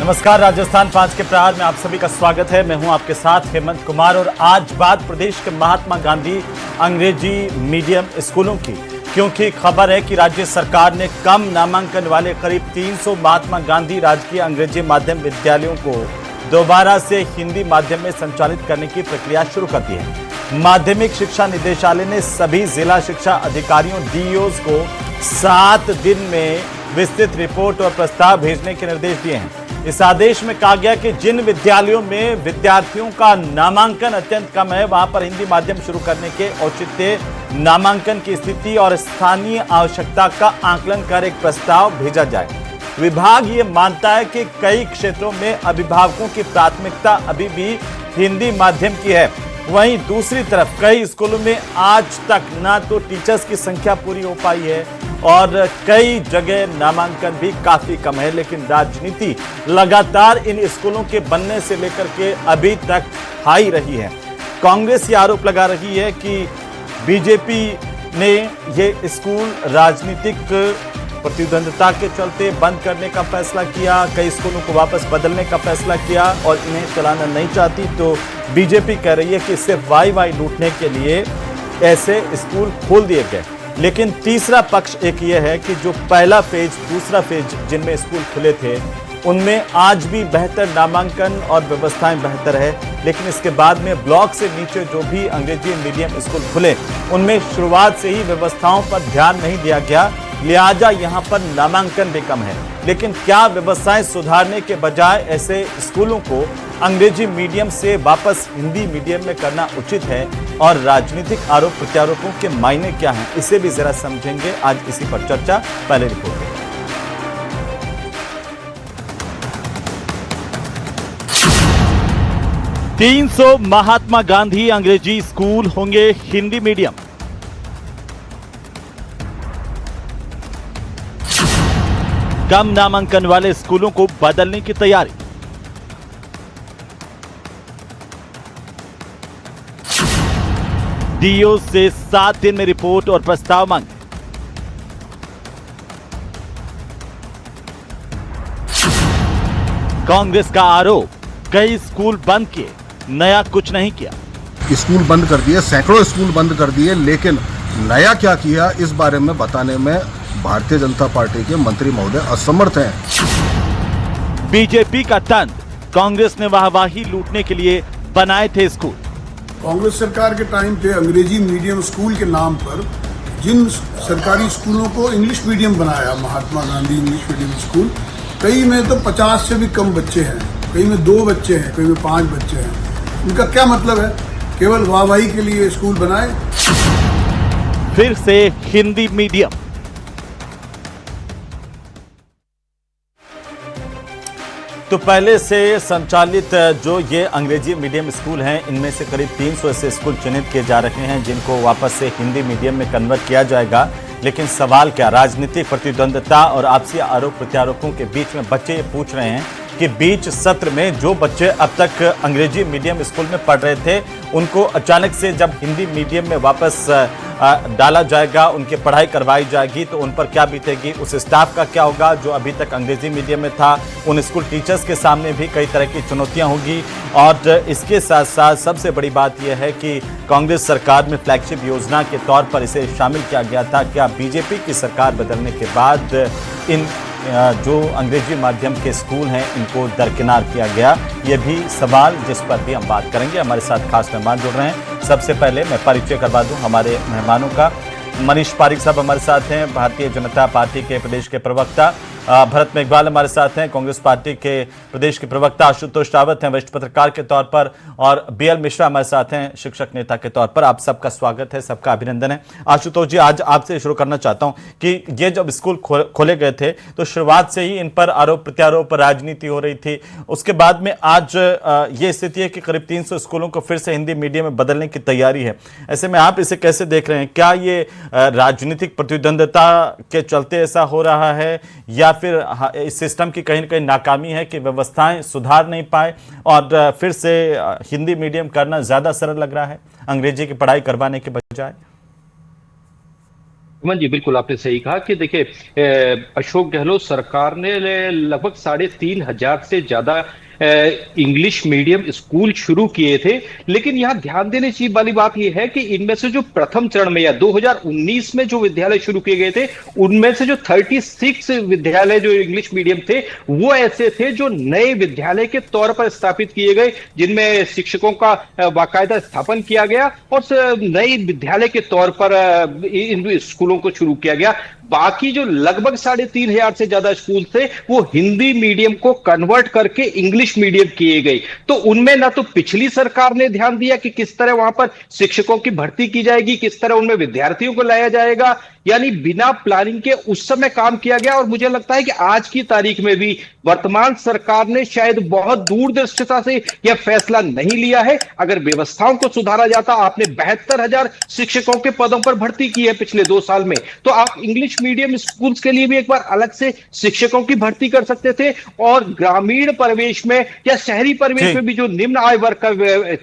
नमस्कार, राजस्थान 5 के प्रहार में आप सभी का स्वागत है। मैं हूं आपके साथ हेमंत कुमार और आज बात प्रदेश के महात्मा गांधी अंग्रेजी मीडियम स्कूलों की, क्योंकि खबर है कि राज्य सरकार ने कम नामांकन वाले करीब 300 महात्मा गांधी राजकीय अंग्रेजी माध्यम विद्यालयों को दोबारा से हिंदी माध्यम में संचालित करने की प्रक्रिया शुरू कर दी है। माध्यमिक शिक्षा निदेशालय ने सभी जिला शिक्षा अधिकारियों डीईओज को 7 दिन में विस्तृत रिपोर्ट और प्रस्ताव भेजने के निर्देश दिए हैं। इस आदेश में कहा गया कि जिन विद्यालयों में विद्यार्थियों का नामांकन अत्यंत कम है, वहां पर हिंदी माध्यम शुरू करने के औचित्य, नामांकन की स्थिति और स्थानीय आवश्यकता का आकलन कर एक प्रस्ताव भेजा जाए। विभाग ये मानता है कि कई क्षेत्रों में अभिभावकों की प्राथमिकता अभी भी हिंदी माध्यम की है। वहीं दूसरी तरफ कई स्कूलों में आज तक ना तो टीचर्स की संख्या पूरी हो पाई है और कई जगह नामांकन भी काफी कम है। लेकिन राजनीति लगातार इन स्कूलों के बनने से लेकर के अभी तक हाई रही है। कांग्रेस ये आरोप लगा रही है कि बीजेपी ने ये स्कूल राजनीतिक प्रतिद्वंद्विता के चलते बंद करने का फैसला किया, कई स्कूलों को वापस बदलने का फैसला किया और इन्हें चलाना नहीं चाहती। तो बीजेपी कह रही है कि सिर्फ वाई लूटने के लिए ऐसे स्कूल खोल दिए गए। लेकिन तीसरा पक्ष एक ये है कि जो पहला फेज, दूसरा फेज जिनमें स्कूल खुले थे, उनमें आज भी बेहतर नामांकन और व्यवस्थाएं बेहतर है। लेकिन इसके बाद में ब्लॉक से नीचे जो भी अंग्रेजी मीडियम स्कूल खुले, उनमें शुरुआत से ही व्यवस्थाओं पर ध्यान नहीं दिया गया, लिहाजा यहां पर नामांकन भी कम है। लेकिन क्या व्यवस्थाएं सुधारने के बजाय ऐसे स्कूलों को अंग्रेजी मीडियम से वापस हिंदी मीडियम में करना उचित है? और राजनीतिक आरोप प्रत्यारोपों के मायने क्या हैं, इसे भी जरा समझेंगे। आज इसी पर चर्चा, पहले रिपोर्ट में। 300 महात्मा गांधी अंग्रेजी स्कूल होंगे हिंदी मीडियम। कम नामांकन वाले स्कूलों को बदलने की तैयारी। डीईओ से 7 दिन में रिपोर्ट और प्रस्ताव मांगे। कांग्रेस का आरोप, कई स्कूल बंद किए, नया कुछ नहीं किया। स्कूल बंद कर दिए, सैकड़ों स्कूल बंद कर दिए, लेकिन नया क्या किया इस बारे में बताने में भारतीय जनता पार्टी के मंत्री महोदय असमर्थ हैं। बीजेपी का तंज, कांग्रेस ने वाहवाही लूटने के लिए बनाए थे स्कूल। कांग्रेस सरकार के टाइम पे अंग्रेजी मीडियम स्कूल के नाम पर जिन सरकारी स्कूलों को इंग्लिश मीडियम बनाया, Mahatma Gandhi English medium school, कई में तो 50 से भी कम बच्चे हैं, कई में 2 बच्चे हैं, कई में 5 बच्चे हैं। इनका क्या मतलब है? केवल वाहवाही के लिए स्कूल बनाए। फिर से हिंदी मीडियम। तो पहले से संचालित जो ये अंग्रेजी मीडियम स्कूल हैं, इनमें से करीब 300 ऐसे स्कूल चिन्हित किए जा रहे हैं जिनको वापस से हिंदी मीडियम में कन्वर्ट किया जाएगा। लेकिन सवाल क्या, राजनीतिक प्रतिद्वंद्विता और आपसी आरोप प्रत्यारोपों के बीच में बच्चे ये पूछ रहे हैं कि बीच सत्र में जो बच्चे अब तक अंग्रेजी मीडियम स्कूल में पढ़ रहे थे, उनको अचानक से जब हिंदी मीडियम में वापस डाला जाएगा, उनकी पढ़ाई करवाई जाएगी, तो उन पर क्या बीतेगी? उस स्टाफ का क्या होगा जो अभी तक अंग्रेजी मीडियम में था? उन स्कूल टीचर्स के सामने भी कई तरह की चुनौतियां होगी। और इसके साथ साथ सबसे बड़ी बात यह है कि कांग्रेस सरकार में फ्लैगशिप योजना के तौर पर इसे शामिल किया गया था। क्या बीजेपी की सरकार बदलने के बाद इन जो अंग्रेजी माध्यम के स्कूल हैं, इनको दरकिनार किया गया? ये भी सवाल जिस पर भी हम बात करेंगे। हमारे साथ खास मेहमान जुड़ रहे हैं। सबसे पहले मैं परिचय करवा दूं हमारे मेहमानों का। मनीष पारिक साहब हमारे साथ हैं, भारतीय जनता पार्टी के प्रदेश के प्रवक्ता। भरत मेघवाल हमारे साथ हैं, कांग्रेस पार्टी के प्रदेश के प्रवक्ता। आशुतोष रावत हैं, वरिष्ठ पत्रकार के तौर पर। और बीएल मिश्रा हमारे साथ हैं, शिक्षक नेता के तौर पर। आप सबका स्वागत है, सबका अभिनंदन है। आशुतोष जी, आज आपसे शुरू करना चाहता हूं कि ये जब स्कूल खोले गए थे तो शुरुआत से ही इन पर आरोप प्रत्यारोप, राजनीति हो रही थी। उसके बाद में आज ये स्थिति है कि करीब 300 स्कूलों को फिर से हिंदी मीडियम में बदलने की तैयारी है। ऐसे में आप इसे कैसे देख रहे हैं? क्या ये राजनीतिक प्रतिद्वंद्विता के चलते ऐसा हो रहा है, या फिर इस सिस्टम की कहीं ना कहीं नाकामी है कि व्यवस्थाएं सुधार नहीं पाए और फिर से हिंदी मीडियम करना ज्यादा सरल लग रहा है अंग्रेजी की पढ़ाई करवाने के बजाय? अमन जी, बिल्कुल आपने सही कहा कि देखिए, अशोक गहलोत सरकार ने लगभग 3,500 से ज्यादा इंग्लिश मीडियम स्कूल शुरू किए थे। लेकिन यहाँ ध्यान देने की वाली बात यह है कि इनमें से जो प्रथम चरण में या 2019 में जो विद्यालय शुरू किए गए थे, उनमें से जो 36 विद्यालय जो इंग्लिश मीडियम थे, वो ऐसे थे जो नए विद्यालय के तौर पर स्थापित किए गए, जिनमें शिक्षकों का बाकायदा स्थापन किया गया और नए विद्यालय के तौर पर इन स्कूलों को शुरू किया गया। बाकी जो लगभग 3,500 से ज्यादा स्कूल थे, वो हिंदी मीडियम को कन्वर्ट करके इंग्लिश मीडियम किए गए। तो उनमें ना तो पिछली सरकार ने ध्यान दिया कि किस तरह वहां पर शिक्षकों की भर्ती की जाएगी, किस तरह उनमें विद्यार्थियों को लाया जाएगा, यानी बिना प्लानिंग के उस समय काम किया गया। और मुझे लगता है कि आज की तारीख में भी वर्तमान सरकार ने शायद बहुत दूरदर्शिता से यह फैसला नहीं लिया है। अगर व्यवस्थाओं को सुधारा जाता, आपने 72,000 शिक्षकों के पदों पर भर्ती की है पिछले 2 साल में, तो आप इंग्लिश मीडियम स्कूल्स के लिए भी एक बार अलग से शिक्षकों की भर्ती कर सकते थे और ग्रामीण परिवेश में या शहरी परिवेश में भी जो निम्न आय वर्ग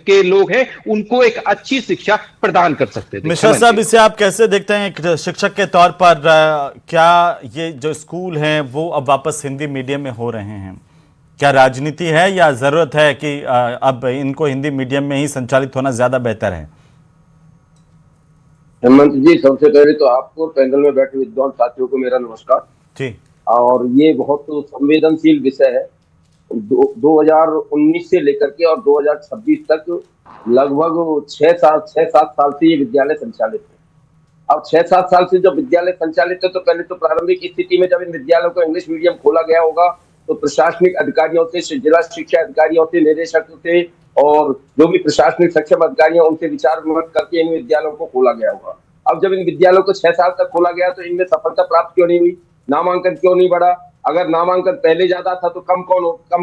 के लोग हैं, उनको एक अच्छी शिक्षा प्रदान कर सकते थे। मिश्रा साहब, इसे आप कैसे देखते हैं एक शिक्षक के तौर पर? क्या ये जो स्कूल हैं वो अब वापस हिंदी मीडियम में हो रहे हैं? क्या राजनीति है या जरूरत है कि अब इनको हिंदी मीडियम में ही संचालित होना ज्यादा बेहतर है? हेमंत जी, सबसे पहले तो आपको पैनल में बैठे विद्वान साथियों को मेरा नमस्कार जी। और ये बहुत संवेदनशील विषय है। 2019 से लेकर के और 2026 तक लगभग 6-7 साल से ये विद्यालय संचालित है। अब 6-7 साल से जब विद्यालय संचालित है, तो पहले तो प्रारंभिक स्थिति में जब इन विद्यालयों को इंग्लिश मीडियम खोला गया होगा, तो प्रशासनिक अधिकारियों से, जिला शिक्षा अधिकारियों से, निदेशकों से और जो भी प्रशासनिक सक्षम अधिकारी हैं, उनसे विचार विमर्श करके इन विद्यालयों को खोला गया होगा। अब जब इन विद्यालयों को 6 साल तक खोला गया, तो इनमें सफलता प्राप्त क्यों नहीं हुई? नामांकन क्यों नहीं बढ़ा? अगर नामांकन पहले ज्यादा था तो कम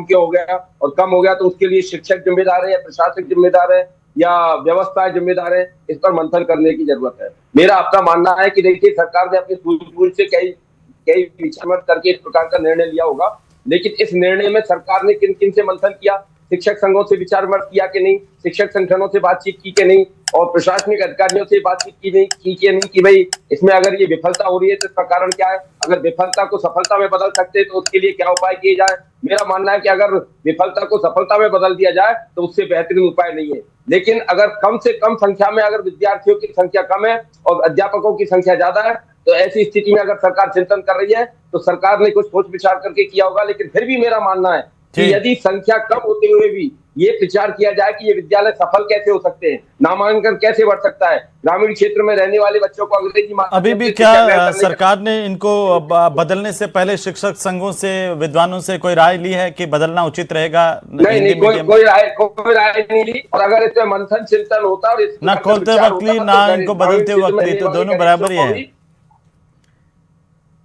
क्यों हो गया? और कम हो गया तो उसके लिए शिक्षक जिम्मेदार है या प्रशासक जिम्मेदार है या व्यवस्था जिम्मेदार है? इस पर मंथन करने की जरूरत है। मेरा अपना मानना है कि देखिए, सरकार ने अपनी सूझबूझ से कई विचार करके इस प्रकार का निर्णय लिया होगा, लेकिन इस निर्णय में सरकार ने किन किन से मंथन किया? शिक्षक संघों से विचार विमर्श किया कि नहीं? शिक्षक संगठनों से बातचीत की कि नहीं? और प्रशासनिक अधिकारियों से बातचीत की नहीं कि भाई इसमें अगर ये विफलता हो रही है तो इसका कारण क्या है? अगर विफलता को सफलता में बदल सकते हैं तो उसके लिए क्या उपाय किए जाए? मेरा मानना है कि अगर विफलता को सफलता में बदल दिया जाए तो उससे बेहतरीन उपाय नहीं है। लेकिन अगर कम से कम संख्या में अगर विद्यार्थियों की संख्या कम है और अध्यापकों की संख्या ज्यादा है, तो ऐसी स्थिति में अगर सरकार चिंतन कर रही है तो सरकार ने कुछ सोच विचार करके किया होगा। लेकिन फिर भी मेरा मानना है कि यदि संख्या कम होते हुए भी ये विचार किया जाए कि ये विद्यालय सफल कैसे हो सकते हैं, नामांकन कैसे बढ़ सकता है, ग्रामीण क्षेत्र में रहने वाले बच्चों को अंग्रेजी अभी भी क्या सरकार ने इनको बदलने से पहले शिक्षक संघों से, विद्वानों से कोई राय ली है कि बदलना उचित रहेगा? नहीं, कोई राय नहीं ली। और अगर इसमें मंथन चिंतन होता और ना खोलते वक्त ली ना इनको बदलते वक्त ली, तो दोनों बराबर ही है।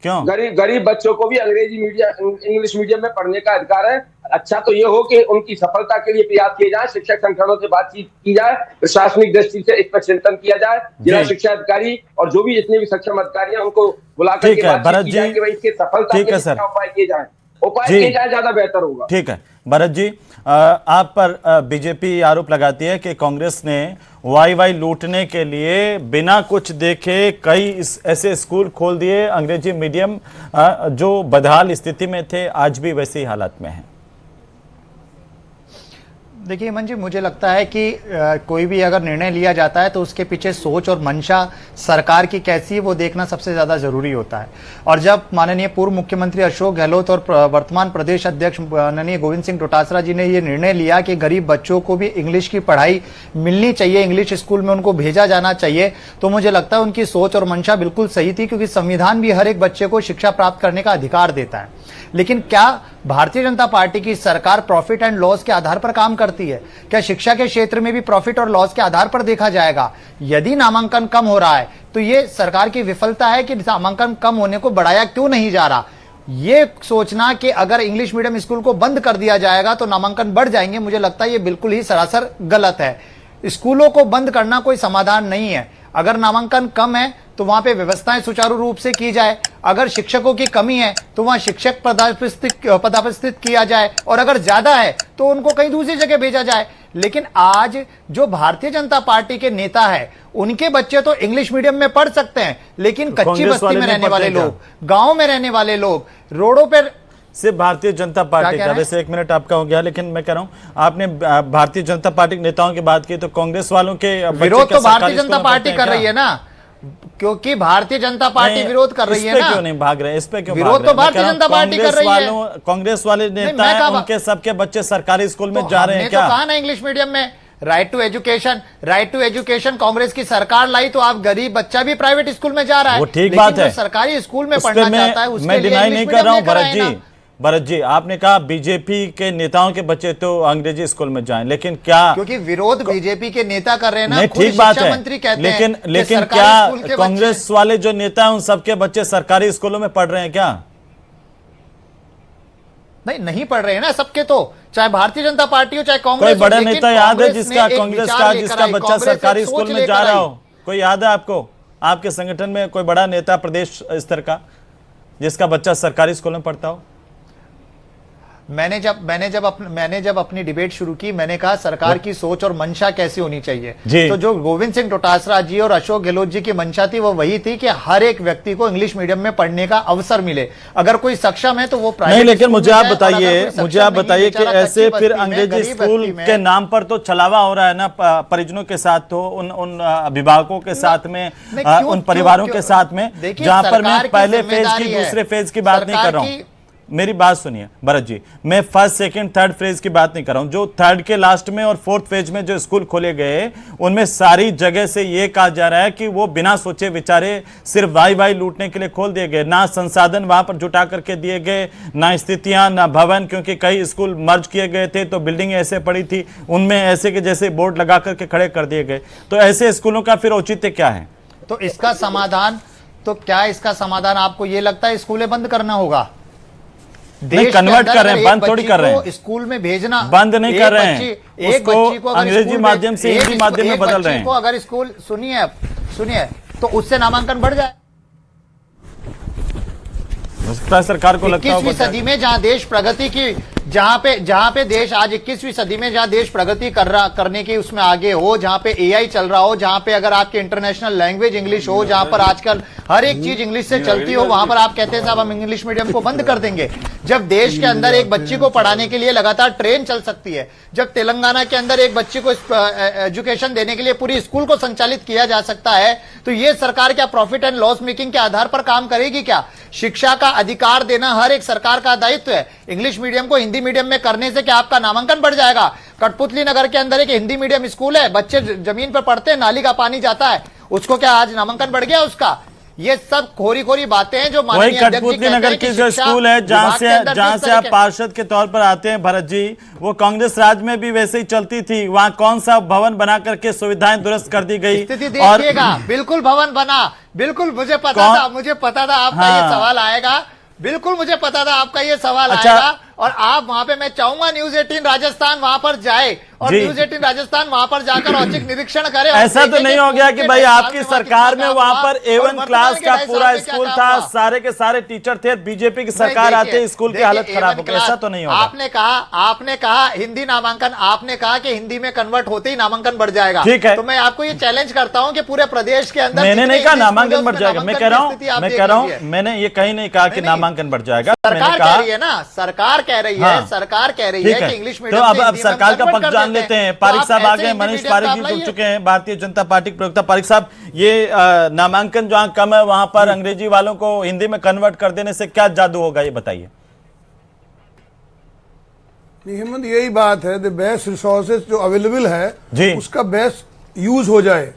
क्यों? गरीब बच्चों को भी इंग्लिश मीडियम में पढ़ने का अधिकार है। अच्छा तो ये हो कि उनकी सफलता के लिए प्रयास किए जाए, शिक्षक संगठनों से बातचीत की जाए, प्रशासनिक दृष्टि से इस पर चिंतन किया जाए, जिला शिक्षा अधिकारी और जो भी जितने भी सक्षम अधिकारी हैं उनको बुलाकर के बातचीत की जाए कि भाई इसके सफलता के लिए क्या उपाय किए जाए। ज्यादा बेहतर होगा। ठीक है भरत जी, आप पर बीजेपी आरोप लगाती है कि कांग्रेस ने वाई लूटने के लिए बिना कुछ देखे कई ऐसे स्कूल खोल दिए अंग्रेजी मीडियम जो बदहाल स्थिति में थे, आज भी वैसे ही हालात में हैं। देखिए हेमंत जी, मुझे लगता है कि कोई भी अगर निर्णय लिया जाता है तो उसके पीछे सोच और मंशा सरकार की कैसी है वो देखना सबसे ज़्यादा ज़रूरी होता है। और जब माननीय पूर्व मुख्यमंत्री अशोक गहलोत और वर्तमान प्रदेश अध्यक्ष माननीय गोविंद सिंह डोटासरा जी ने ये निर्णय लिया कि गरीब बच्चों को भी इंग्लिश की पढ़ाई मिलनी चाहिए, इंग्लिश स्कूल में उनको भेजा जाना चाहिए, तो मुझे लगता है उनकी सोच और मंशा बिल्कुल सही थी, क्योंकि संविधान भी हर एक बच्चे को शिक्षा प्राप्त करने का अधिकार देता है। लेकिन क्या भारतीय जनता पार्टी की सरकार प्रॉफिट एंड लॉस के आधार पर काम करती है? क्या शिक्षा के क्षेत्र में भी प्रॉफिट और लॉस के आधार पर देखा जाएगा? यदि नामांकन कम हो रहा है तो ये सरकार की विफलता है कि नामांकन कम होने को बढ़ाया क्यों नहीं जा रहा। ये सोचना कि अगर इंग्लिश मीडियम स्कूल को बंद कर दिया जाएगा तो नामांकन बढ़ जाएंगे, मुझे लगता है ये बिल्कुल ही सरासर गलत है। स्कूलों को बंद करना कोई समाधान नहीं है। अगर नामांकन कम है तो वहां पे व्यवस्थाएं सुचारू रूप से की जाए, अगर शिक्षकों की कमी है तो वहां शिक्षक पदावस्थित किया जाए, और अगर ज्यादा है तो उनको कहीं दूसरी जगह भेजा जाए। लेकिन आज जो भारतीय जनता पार्टी के नेता है उनके बच्चे तो इंग्लिश मीडियम में पढ़ सकते हैं, लेकिन कच्ची कांग्रेस बस्ती वाले में नहीं रहने वाले पढ़ते क्या? लोग, गांव में रहने वाले लोग, रोडों पर सिर्फ भारतीय जनता पार्टी कह का, रहे हैं? वैसे 1 मिनट आपका हो गया, लेकिन मैं कह रहा हूं आपने भारतीय जनता पार्टी के नेताओं की बात की, तो कांग्रेस वालों के बच्चे विरोध क्या तो भारतीय सरकारी जनता स्कूलों में पार्टी पढ़ते कर हैं रही है क्या? ना, क्योंकि भारतीय जनता पार्टी नहीं, विरोध कर रही इस है पे ना। क्यों नहीं भाग रहे हैं? इस पे क्यों विरोध भाग रहे तो हैं? मैं भारतीय कह रहा हूं, जनता पार्टी कर रही है। कांग्रेस वाले नेता मैं हैं, कहा- उनके सबके बच्चे सरकारी स्कूल में तो जा रहे हैं हमने क्या? तो कहा ना इंग्लिश मीडियम में राइट टू एजुकेशन कांग्रेस की सरकार लाई, तो आप गरीब बच्चा भी प्राइवेट स्कूल में जा रहा है। वो ठीक लेकिन बात जो है, सरकारी स्कूल में उस पे पढ़ना चाहता है उसके मैं लिए डिनाई इंग्लिश नहीं कर रहा हूं। मीडियम लेकर आए ना। भरत जी आपने कहा बीजेपी के नेताओं के बच्चे तो अंग्रेजी स्कूल में जाएं, लेकिन क्या क्योंकि विरोध बीजेपी के नेता कर रहे हैं ना, नहीं, खुद ठीक बात शिक्षा है, मंत्री कहते लेकिन हैं कि लेकिन सरकारी क्या स्कूल के कांग्रेस वाले जो नेता हैं उन सबके बच्चे सरकारी स्कूलों में पढ़ रहे हैं क्या? नहीं पढ़ रहे हैं ना सबके, तो चाहे भारतीय जनता पार्टी हो चाहे कोई कांग्रेस हो, बड़ा लेकिन नेता याद है कांग्रेस ने जिसका एक कांग्रेस विचार का लेकर जिसका आई, बच्चा कांग्रेस एक सरकारी सोच स्कूल में लेकर जा रहा आई। हो? कोई याद है आपको? आपके संगठन में कोई बड़ा नेता प्रदेश स्तर का जिसका बच्चा सरकारी स्कूल में पढ़ता हो? मैंने जब अपनी डिबेट शुरू की, मैंने कहा सरकार की सोच और मंशा कैसी होनी चाहिए। जी। तो जो गोविंद सिंह डोटासरा जी और अशोक गहलोत जी की मंशा थी वो वही थी कि हर एक व्यक्ति को इंग्लिश मीडियम में पढ़ने का अवसर मिले। अगर कोई सक्षम है तो वो प्राइवेट नहीं, लेकिन स्कूल मुझे में आप जाए, और अगर बताइए कोई मुझे सक्षम आप नहीं, बताइए कि बेचारा ऐसे कच्ची फिर बस्ती में, अंग्रेजी गरीब स्कूल बस्ती में- के नाम पर तो छलावा हो रहा है ना परिजनों के साथ, तो उन अभिभावकों के साथ में, नहीं, क्यों- उन परिवारों क्यों- के साथ में, देखिए, जहां पर मैं सरकार की पहले फेज जिम्मेदारी की है। दूसरे फेज की बात नहीं कर रहा हूं। सरकार मेरी बात सुनिए भरत जी, मैं फर्स्ट सेकंड थर्ड फेज की बात नहीं कर रहा हूं। जो थर्ड के लास्ट में और फोर्थ फेज में जो स्कूल खोले गए उनमें सारी जगह से यह कहा जा रहा है कि वो बिना सोचे विचारे सिर्फ वाई लूटने के लिए खोल दिए गए। ना संसाधन वहां पर जुटा करके दिए गए, ना स्थितियां, ना भवन, क्योंकि कई स्कूल मर्ज किए गए थे तो बिल्डिंग ऐसे पड़ी थी, उनमें ऐसे के जैसे बोर्ड लगा करके खड़े कर दिए गए। तो ऐसे स्कूलों का फिर औचित्य क्या है? तो इसका समाधान आपको ये लगता है स्कूलें बंद करना होगा? नहीं, कन्वर्ट कर रहे हैं, बंद थोड़ी कर रहे हैं। स्कूल में भेजना बंद नहीं कर रहे हैं, एक उसको बच्ची को अगर अंग्रेजी स्कूल माध्यम से हिंदी माध्यम में बदल रहे हैं। को अगर स्कूल सुनिए तो उससे नामांकन बढ़ जाए। हो सकता है सरकार को लगता 21वीं सदी में जहां देश प्रगति की, जहां पे देश आज 21वीं सदी में जहां देश प्रगति करने की उसमें आगे हो, जहां पे एआई चल रहा हो, जहां पे अगर आपकी इंटरनेशनल लैंग्वेज इंग्लिश हो, जहां पर आजकल हर एक चीज इंग्लिश से चलती हो, वहां पर आप कहते हैं साहब हम इंग्लिश मीडियम को बंद कर देंगे। जब देश के अंदर एक बच्ची को पढ़ाने के लिए लगातार ट्रेन चल सकती है, जब तेलंगाना के अंदर एक बच्ची को एजुकेशन देने के लिए पूरी स्कूल को संचालित किया जा सकता है, तो ये सरकार क्या प्रॉफिट एंड लॉस मेकिंग के आधार पर काम करेगी क्या? शिक्षा का अधिकार देना हर एक सरकार का दायित्व है। इंग्लिश मीडियम को हिंदी मीडियम में करने से क्या आपका नामांकन बढ़ जाएगा? कठपुतली नगर के अंदर एक हिंदी मीडियम स्कूल है, बच्चे जमीन पर पढ़ते हैं, नाली का पानी जाता है, उसको क्या आज नामांकन बढ़ गया उसका? ये सब खोरी बातें हैं जो वही माननीय अध्यक्ष जी कठपुतली कहते नगर हैं की कि जो शिक्षा स्कूल है जहां विभाग के अंदर से जिस तरह आप के- पार्षद के तौर पर आते हैं भरत जी, वो कांग्रेस राज में भी वैसे ही चलती थी। वहां कौन सा भवन बना करके सुविधाएं दुरुस्त कर दी गई? स्थिति देखिएगा, बिल्कुल भवन बना, बिल्कुल मुझे पता था आपका ये सवाल आएगा, बिल्कुल मुझे पता था आपका ये सवाल आएगा। और आप वहां पे, मैं चाहूंगा न्यूज 18 राजस्थान वहां पर जाए और न्यूज 18 राजस्थान वहां पर जाकर औचक निरीक्षण करे। ऐसा तो नहीं हो गया कि भाई आपकी सरकार में वहां पर A1 क्लास का पूरा स्कूल था, सारे के सारे टीचर थे, बीजेपी की सरकार आते स्कूल की हालत खराब हो गई? ऐसा तो नहीं होगा। आपने कहा हिंदी नामांकन, आपने कहा कि हिंदी में कन्वर्ट होते ही नामांकन बढ़ जाएगा। ठीक है, तो मैं आपको ये चैलेंज करता हूं कि पूरे प्रदेश के अंदर मैंने नहीं कहा नामांकन बढ़ जाएगा, मैं कह रहा हूं मैंने ये कहीं नहीं कहा कि नामांकन बढ़ जाएगा। सरकार कह रही है ना, सरकार कह रही है, सरकार कह रही है कि इंग्लिश तो मीडियम अब सरकार का पक्ष जान लेते हैं। पारिक साहब आ गए, मनीष पारिक जी जुड़ चुके हैं, भारतीय जनता पार्टी के प्रवक्ता। पारिक साहब, ये नामांकन जहां कम है वहां पर अंग्रेजी वालों को हिंदी में कन्वर्ट कर देने से क्या जादू होगा, ये बताइए। हेमंत, यही बात है, द बेस्ट रिसोर्सेज जो अवेलेबल है जी, उसका बेस्ट यूज हो जाए।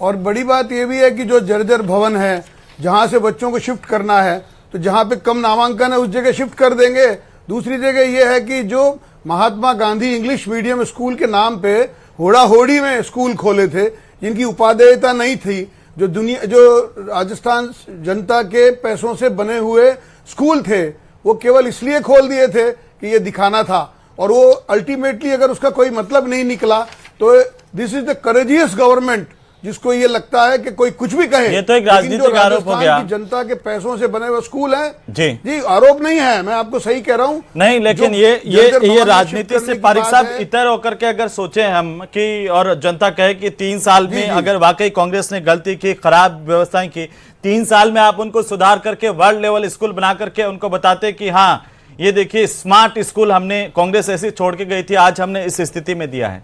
और बड़ी बात यह भी है कि जो जर्जर भवन है जहां से बच्चों को शिफ्ट करना है, तो जहां पे कम नामांकन है उस जगह शिफ्ट कर देंगे। दूसरी जगह यह है कि जो Mahatma Gandhi English medium school के नाम पे होड़ा होड़ी में स्कूल खोले थे, जिनकी उपादेयता नहीं थी, जो राजस्थान जनता के पैसों से बने हुए स्कूल थे, वो केवल इसलिए खोल दिए थे कि ये दिखाना था, और वो अल्टीमेटली अगर उसका कोई मतलब नहीं निकला तो this is the courageous government जिसको ये लगता है कि कोई कुछ भी कहे। ये तो एक लेकिन जो राजनीतिक आरोप हो गया। राजस्थान की जनता के पैसों से बने हुए स्कूल हैं जी आरोप नहीं है, मैं आपको सही कह रहा हूं। नहीं, लेकिन ये राजनीति से पारिक साहब इतर होकर के अगर सोचे हम कि और जनता कहे कि 3 साल में अगर वाकई कांग्रेस ने गलती की, खराब व्यवस्थाएं की, 3 साल में आप उनको सुधार करके वर्ल्ड लेवल स्कूल बना करके उनको बताते कि हाँ ये देखिए स्मार्ट स्कूल हमने कांग्रेस ऐसी छोड़ के गई थी, आज हमने इस स्थिति में दिया है,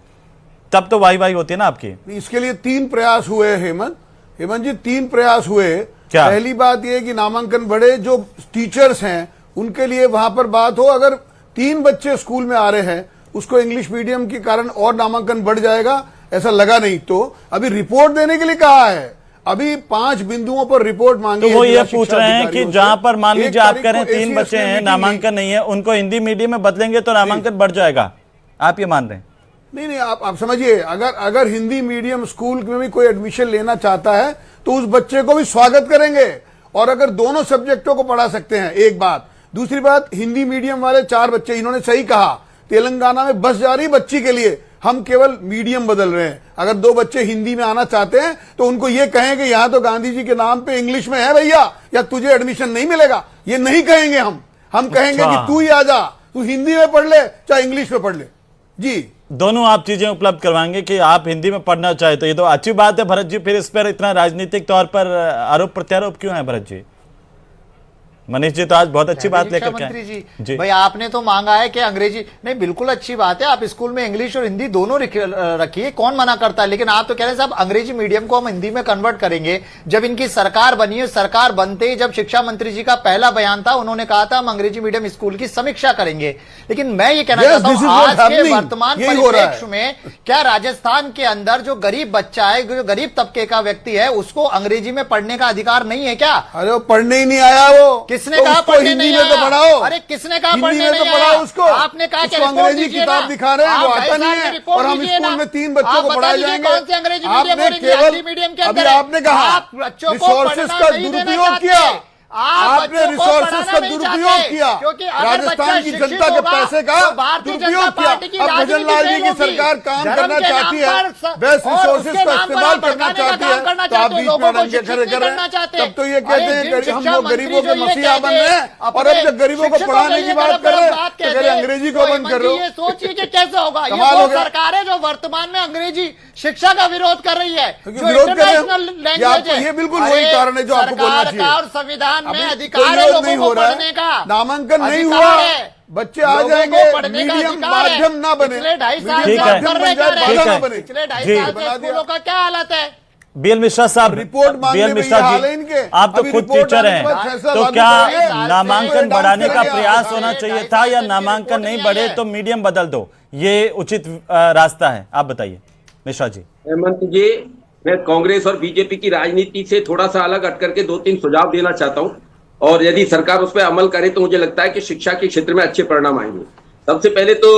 तब तो वाही होती है ना आपकी। इसके लिए 3 प्रयास हुए हेमंत जी, 3 प्रयास हुए। क्या? पहली बात यह कि नामांकन बढ़े, जो टीचर्स हैं उनके लिए वहां पर बात हो, अगर 3 बच्चे स्कूल में आ रहे हैं उसको इंग्लिश मीडियम के कारण और नामांकन बढ़ जाएगा, ऐसा लगा नहीं। तो अभी रिपोर्ट देने के लिए कहा है, अभी 5 बिंदुओं पर रिपोर्ट मांगी। तो वो ये पूछ रहे हैं कि जहां पर मान लीजिए आप कह रहे हैं 3 बच्चे हैं, नामांकन नहीं है, उनको हिंदी मीडियम में बदलेंगे तो नामांकन बढ़ जाएगा, आप ये मान रहे हैं? नहीं, आप समझिए, अगर हिंदी मीडियम स्कूल में भी कोई एडमिशन लेना चाहता है तो उस बच्चे को भी स्वागत करेंगे, और अगर दोनों सब्जेक्टों को पढ़ा सकते हैं, एक बात। दूसरी बात, हिंदी मीडियम वाले 4 बच्चे, इन्होंने सही कहा, तेलंगाना में बस जा रही बच्ची के लिए, हम केवल मीडियम बदल रहे हैं। अगर 2 बच्चे हिंदी में आना चाहते हैं तो उनको ये कहें कि यहां तो गांधी जी के नाम पे इंग्लिश में है भैया, या तुझे एडमिशन नहीं मिलेगा, ये नहीं कहेंगे हम कहेंगे कि तू ही आ जा, तू हिंदी में पढ़ ले चाहे इंग्लिश में पढ़ ले। जी, दोनों आप चीजें उपलब्ध करवाएंगे कि आप हिंदी में पढ़ना चाहे तो ये तो अच्छी बात है। भरत जी, फिर इस पर इतना राजनीतिक तौर पर आरोप प्रत्यारोप क्यों है भरत जी? मनीष जी तो आज बहुत अच्छी बात लेकर के मंत्री जी भाई आपने तो मांगा है कि अंग्रेजी नहीं, बिल्कुल अच्छी बात है, आप स्कूल में इंग्लिश और हिंदी दोनों रखिए, कौन मना करता है, लेकिन आप तो कह रहे हैं साहब अंग्रेजी मीडियम को हम हिंदी में कन्वर्ट करेंगे। जब इनकी सरकार बनी है, सरकार बनते ही जब शिक्षा मंत्री जी का पहला बयान था, उन्होंने कहा था हम अंग्रेजी मीडियम स्कूल की समीक्षा करेंगे। लेकिन मैं ये कहना चाहता हूं आज के वर्तमान परिप्रेक्ष्य में क्या राजस्थान के अंदर जो गरीब बच्चा है, जो गरीब तबके का व्यक्ति है, उसको अंग्रेजी में पढ़ने का अधिकार नहीं है क्या? अरे वो पढ़ने ही नहीं आया, वो किसने कहा पढ़ने नहीं आया? तो पढ़ाओ। अरे किसने कहा पढ़ने नहीं आया? उसको आपने कहा कि अंग्रेजी किताब दिखा रहे हैं, वो आता नहीं है, और हम स्कूल में 3 बच्चों को पढ़ाए जाएंगे। कौन से अंग्रेजी मीडियम और हिंदी मीडियम के अंदर? आपने कहा बच्चों को रिसोर्सेज का दुरुपयोग किया, आपने रिसोर्सेज का दुरुपयोग किया, राजस्थान की जनता के पैसे का दुरुपयोग किया। अब भजनलाल जी की सरकार काम करना चाहती है, बेस्ट रिसोर्सेज का इस्तेमाल करना चाहती है, तो आप बीच में रंगे खड़े कर रहे हैं। तब तो ये कहते हैं हम लोग गरीबों के मसीहा बन रहे हैं, और अब जब गरीबों को पढ़ाने की बात कर रहे हैं तो कह रहे अंग्रेजी को बंद कर रहे हो। ये सोचिए कि कैसे होगा। ये वो सरकार है जो वर्तमान में अंग्रेजी शिक्षा का विरोध कर रही है, जो इंटरनेशनल लैंग्वेज है। ये बिल्कुल वही कारण है जो आपको बोलना चाहिए। और संविधान में अधिकार है लोगों को पढ़ने का, नामांकन नहीं हुआ, बच्चे आ जाएंगे, मीडियम माध्यम ना बने, पिछले 2.5 साल से पिछले 2.5 साल से स्कूलों का क्या हालत है? बीएल मिश्रा साहब, रिपोर्ट बीएल मिश्रा जी, आप तो खुद टीचर हैं, तो क्या नामांकन बढ़ाने का प्रयास होना चाहिए था, या नामांकन नहीं बढ़े तो मीडियम बदल दो, ये उचित रास्ता है? आप बताइए मिश्रा जी। हेमंत जी, मैं कांग्रेस और बीजेपी की राजनीति से थोड़ा सा अलग हट करके 2-3 सुझाव देना चाहता हूं, और यदि सरकार उस पर अमल करे तो मुझे लगता है कि शिक्षा के क्षेत्र में अच्छे परिणाम आएंगे। सबसे पहले तो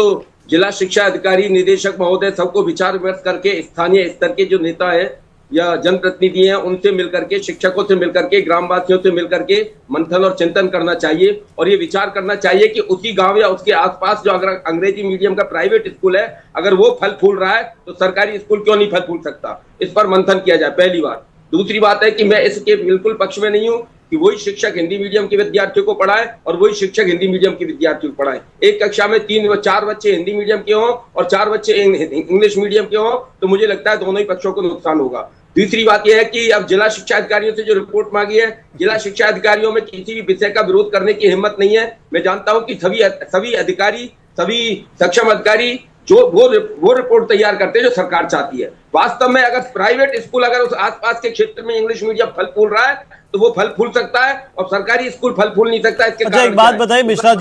जिला शिक्षा अधिकारी, निदेशक महोदय सबको विचार विमर्श करके स्थानीय स्तर के जो नेता है या जनप्रतिनिधि हैं उनसे मिलकर के, शिक्षकों से मिलकर के, ग्रामवासियों से मिलकर के मंथन और चिंतन करना चाहिए, और ये विचार करना चाहिए कि उसी गांव या उसके आसपास जो अगर अंग्रेजी मीडियम का प्राइवेट स्कूल है, अगर वो फल फूल रहा है तो सरकारी स्कूल क्यों नहीं फल फूल सकता, इस पर मंथन किया जाए, पहली बात। दूसरी बात है कि मैं इसके बिल्कुल पक्ष में नहीं हूं कि वही शिक्षक हिंदी मीडियम के विद्यार्थियों को पढ़ाए और वही शिक्षक हिंदी मीडियम के विद्यार्थियों को पढ़ाए। एक कक्षा में 3-4 बच्चे हिंदी मीडियम के हों और 4 बच्चे इंग्लिश मीडियम के हों, तो मुझे लगता है दोनों ही पक्षों को नुकसान होगा। दूसरी बात यह है कि अब जिला शिक्षा अधिकारियों से जो रिपोर्ट मांगी है, जिला शिक्षा अधिकारियों में किसी भी विषय का विरोध करने की हिम्मत नहीं है। मैं जानता हूं कि सभी अधिकारी, सभी सक्षम अधिकारी जो वो रिपोर्ट तैयार करते हैं जो सरकार चाहती है। वास्तव में अगर प्राइवेट स्कूल अगर उस आसपास के क्षेत्र में इंग्लिश मीडियम फल फूल रहा है तो वो फल फूल सकता है, और सरकारी स्कूल फल फूल नहीं सकता। इसके अच्छा, एक बात बताइए मिश्रा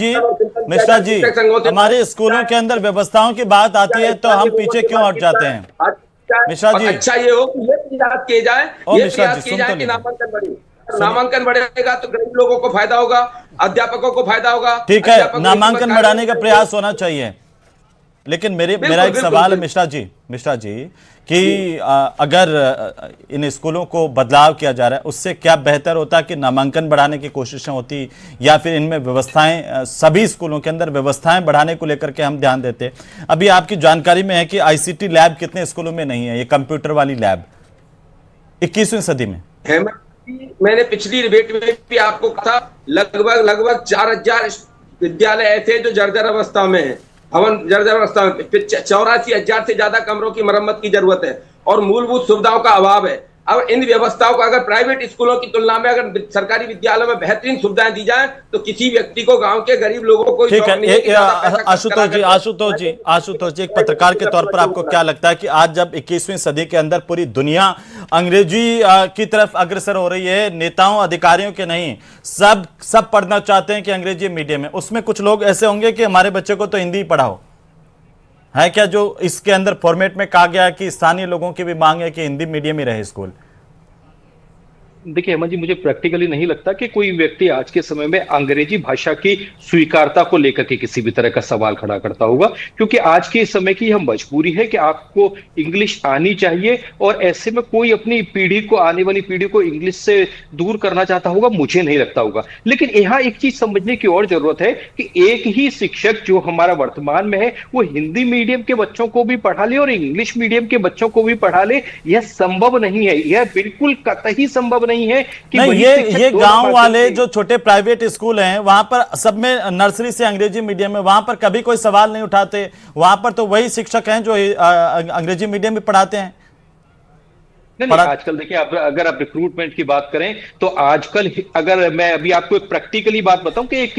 जी, हमारे स्कूलों के अंदर व्यवस्थाओं की बात आती है तो हम पीछे क्यों हट जाते हैं मिश्रा जी? अच्छा ये हो कि ये प्रयास किए जाए, कि नामांकन बढ़े, नामांकन बढ़ेगा तो गरीब लोगों को फायदा होगा, अध्यापकों को फायदा होगा। ठीक है, नामांकन बढ़ाने का प्रयास होना चाहिए, लेकिन मेरा एक सवाल है मिश्रा जी कि अगर इन स्कूलों को बदलाव किया जा रहा है, उससे क्या बेहतर होता कि नामांकन बढ़ाने की कोशिशें होती, या फिर इनमें व्यवस्थाएं, सभी स्कूलों के अंदर व्यवस्थाएं बढ़ाने को लेकर के हम ध्यान देते? अभी आपकी जानकारी में है कि आईसीटी लैब कितने स्कूलों में नहीं है, ये कंप्यूटर वाली लैब, 21वीं सदी में? हेमंत जी, मैंने पिछली डिबेट में भी आपको कहा था, लगभग 4000 विद्यालय ऐसे जो जर्जर अवस्था में है, भवन जर्जर अवस्था में, 84,000 से ज्यादा कमरों की मरम्मत की जरूरत है और मूलभूत सुविधाओं का अभाव है। अब इन व्यवस्थाओं को अगर प्राइवेट स्कूलों की तुलना में अगर सरकारी विद्यालयों में बेहतरीन सुविधाएं दी जाए तो किसी व्यक्ति को, गांव के गरीब लोगों को ठीक है। आशुतोष जी, एक पत्रकार के तौर पर आपको क्या लगता है कि आज जब 21वीं सदी के अंदर पूरी दुनिया अंग्रेजी की तरफ अग्रसर हो रही है, नेताओं अधिकारियों के नहीं, सब पढ़ना चाहते हैं कि अंग्रेजी मीडियम में, उसमें कुछ लोग ऐसे होंगे कि हमारे बच्चे को तो हिंदी ही पढ़ाओ, है क्या? जो इसके अंदर फॉर्मेट में कहा गया है कि स्थानीय लोगों की भी मांग है कि हिंदी मीडियम ही रहे स्कूल। देखिए हेमंत जी, मुझे प्रैक्टिकली नहीं लगता कि कोई व्यक्ति आज के समय में अंग्रेजी भाषा की स्वीकारता को लेकर के किसी भी तरह का सवाल खड़ा करता होगा, क्योंकि आज के समय की यह मजबूरी है कि आपको इंग्लिश आनी चाहिए, और ऐसे में कोई अपनी पीढ़ी को, आने वाली पीढ़ी को इंग्लिश से दूर करना चाहता होगा, मुझे नहीं लगता होगा। लेकिन यहाँ एक चीज समझने की और जरूरत है कि एक ही शिक्षक जो हमारा वर्तमान में है वो हिंदी मीडियम के बच्चों को भी पढ़ा ले और इंग्लिश मीडियम के बच्चों को भी पढ़ा ले, यह संभव नहीं है। यह बिल्कुल कतई संभव नहीं है कि नहीं, ये गांव वाले जो छोटे प्राइवेट स्कूल हैं वहां पर सब में नर्सरी से अंग्रेजी मीडियम में, वहां पर कभी कोई सवाल नहीं उठाते, वहां पर तो वही शिक्षक हैं जो अंग्रेजी मीडियम में पढ़ाते हैं। नहीं, आजकल देखिए, अगर आप रिक्रूटमेंट की बात करें तो आजकल, अगर मैं अभी आपको एक प्रैक्टिकली बात बताऊं कि एक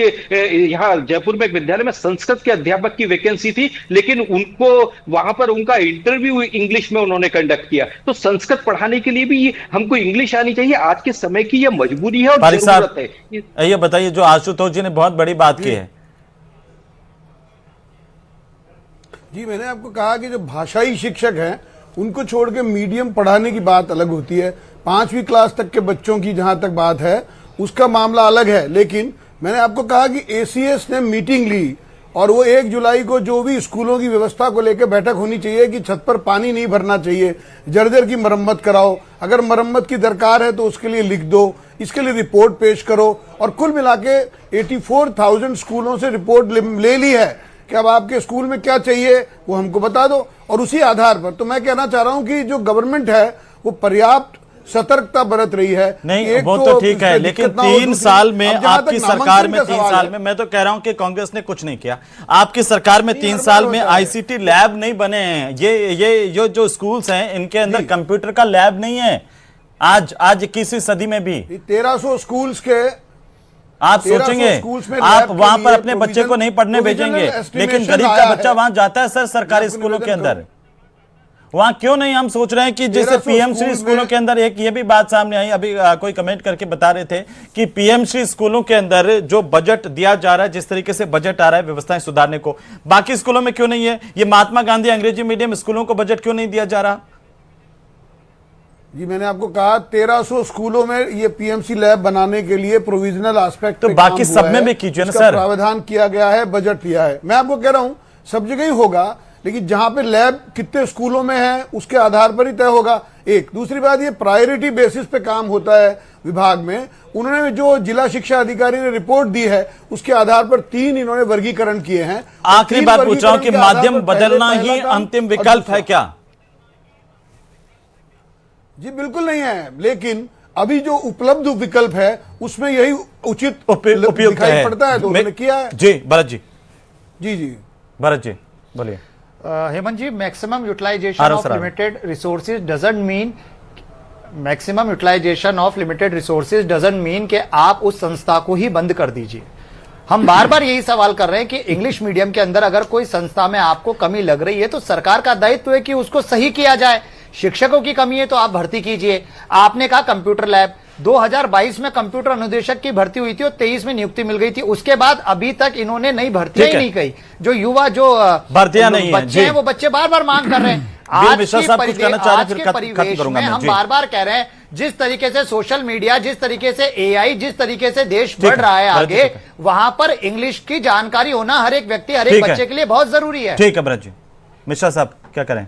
यहाँ जयपुर में एक विद्यालय में संस्कृत के अध्यापक की वैकेंसी थी, लेकिन उनको वहां पर उनका इंटरव्यू इंग्लिश में उन्होंने कंडक्ट किया। तो संस्कृत पढ़ाने के लिए भी हमको इंग्लिश आनी चाहिए, आज के समय की यह मजबूरी है और जरूरत है। ये बताइए, जो आशुतोष जी ने बहुत बड़ी बात की है। जी, मैंने आपको कहा कि जो भाषाई शिक्षक हैं उनको छोड़ के मीडियम पढ़ाने की बात अलग होती है। 5वीं क्लास तक के बच्चों की जहां तक बात है उसका मामला अलग है। लेकिन मैंने आपको कहा कि एसीएस ने मीटिंग ली और वो 1 जुलाई को जो भी स्कूलों की व्यवस्था को लेकर बैठक होनी चाहिए कि छत पर पानी नहीं भरना चाहिए, जर्जर की मरम्मत कराओ, अगर मरम्मत की दरकार है तो उसके लिए लिख दो, इसके लिए रिपोर्ट पेश करो। और कुल मिला के 84,000 स्कूलों से रिपोर्ट ले ली है कि अब आपके स्कूल में क्या चाहिए वो हमको बता दो, और उसी आधार पर तो मैं कहना चाह रहा हूं कि जो गवर्नमेंट है वो पर्याप्त सतर्कता बरत रही है। नहीं, वो तो ठीक है, लेकिन 3 साल में आपकी सरकार में, 3 साल में, मैं तो कह रहा हूं कि कांग्रेस ने कुछ नहीं किया। आपकी सरकार में 3 साल में आईसीटी लैब नहीं बने हैं। ये जो स्कूल्स हैं इनके अंदर कंप्यूटर का लैब नहीं है। आज 21वीं सदी में भी 1300 स्कूल्स के आप सोचेंगे आप वहां पर अपने बच्चे को नहीं पढ़ने भेजेंगे, लेकिन गरीब का बच्चा वहां जाता है सर सरकारी स्कूलों के अंदर। वहां क्यों नहीं? हम सोच रहे हैं कि जैसे पीएमश्री स्कूलों के अंदर, एक ये भी बात सामने आई, अभी कोई कमेंट करके बता रहे थे कि पीएमश्री स्कूलों के अंदर जो बजट दिया जा रहा है, जिस तरीके से बजट आ रहा है व्यवस्थाएं सुधारने को, बाकी स्कूलों में क्यों नहीं है? ये महात्मा गांधी अंग्रेजी मीडियम स्कूलों को बजट क्यों नहीं दिया जा रहा? जी, मैंने आपको कहा 1300 स्कूलों में ये पीएमसी लैब बनाने के लिए प्रोविजनल एस्पेक्ट तो बाकी सब में भी कीजिए ना सर। प्रावधान किया गया है, बजट दिया है। मैं आपको कह रहा हूं सब जगह ही होगा, लेकिन जहां पे लैब कितने स्कूलों में है उसके आधार पर ही तय होगा। एक दूसरी बात, ये प्रायोरिटी बेसिस पे काम होता है विभाग में। उन्होंने जो जिला शिक्षा अधिकारी ने रिपोर्ट दी है उसके आधार पर 3 इन्होंने वर्गीकरण किए हैं। आखिरी बात पूछ रहा हूं कि माध्यम बदलना ही अंतिम विकल्प है क्या? जी बिल्कुल नहीं है, लेकिन अभी जो उपलब्ध विकल्प है उसमें यही उचित उपयुक्त दिखाई पड़ता है, तो उन्होंने किया है। जी भरत जी। जी भरत जी बोलिए। Hemant ji, maximum utilisation of limited resources doesn't mean, maximum utilisation of limited resources doesn't mean कि आप उस संस्था को ही बंद कर दीजिए। हम बार बार यही सवाल कर रहे हैं कि इंग्लिश मीडियम के अंदर अगर कोई संस्था में आपको कमी लग रही है तो सरकार का दायित्व है कि उसको सही किया जाए। शिक्षकों की कमी है तो आप भर्ती कीजिए। आपने कहा कंप्यूटर लैब, 2022 में कंप्यूटर अनुदेशक की भर्ती हुई थी और 23 में नियुक्ति मिल गई थी। उसके बाद अभी तक इन्होंने नई भर्तियां ही नहीं की। जो युवा जो भर्तियां नहीं बच्चे हैं वो बच्चे बार बार मांग कर रहे हैं। आज के परिवेश में हम बार बार कह रहे हैं, जिस तरीके से सोशल मीडिया, जिस तरीके से एआई, जिस तरीके से देश बढ़ रहा है आगे, वहां पर इंग्लिश की जानकारी होना हर एक व्यक्ति, हर एक बच्चे के लिए बहुत जरूरी है। ठीक है भरत जी। मिश्रा साहब क्या करें?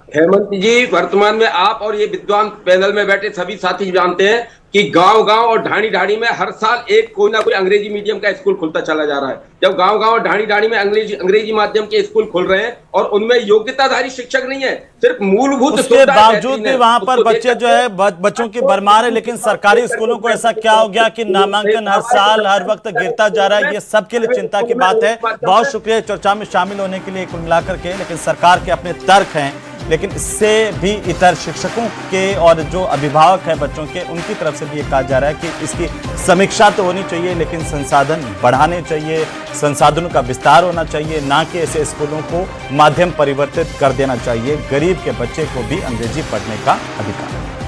हेमंत जी, वर्तमान में आप और ये विद्वान पैनल में बैठे सभी साथी जानते हैं कि गांव-गांव और ढाणी-ढाणी में हर साल एक कोई ना कोई अंग्रेजी मीडियम का स्कूल खुलता चला जा रहा है। जब गांव-गांव और ढाणी-ढाणी में अंग्रेजी माध्यम के स्कूल खुल रहे हैं और उनमें योग्यताधारी शिक्षक नहीं है, सिर्फ मूलभूत उसके बावजूद भी वहां पर बच्चे जो है बच्चों की भरमार है। लेकिन सरकारी स्कूलों को ऐसा क्या हो गया कि नामांकन हर साल हर वक्त गिरता जा रहा है? ये सबके लिए चिंता की बात है। बहुत शुक्रिया चर्चा में शामिल होने के लिए कुल मिलाकर के। लेकिन सरकार के अपने तर्क हैं, लेकिन इससे भी इतर शिक्षकों के और जो अभिभावक हैं बच्चों के, उनकी तरफ से भी ये कहा जा रहा है कि इसकी समीक्षा तो होनी चाहिए, लेकिन संसाधन बढ़ाने चाहिए, संसाधनों का विस्तार होना चाहिए, ना कि ऐसे स्कूलों को माध्यम परिवर्तित कर देना चाहिए। गरीब के बच्चे को भी अंग्रेजी पढ़ने का अधिकार है।